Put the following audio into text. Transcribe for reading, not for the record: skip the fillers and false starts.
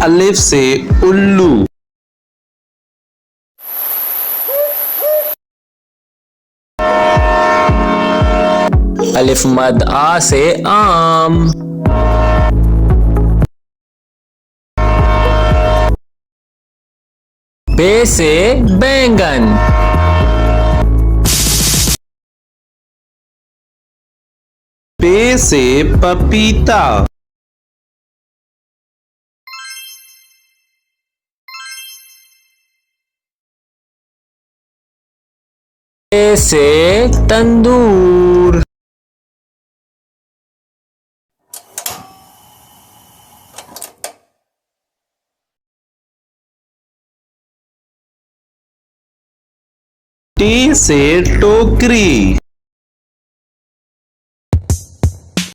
अलिफ से उल्लू। अलिफ मद आ से आम। बे से बैंगन। पे से पपीता। ते से तंदूर। टी से टोकरी।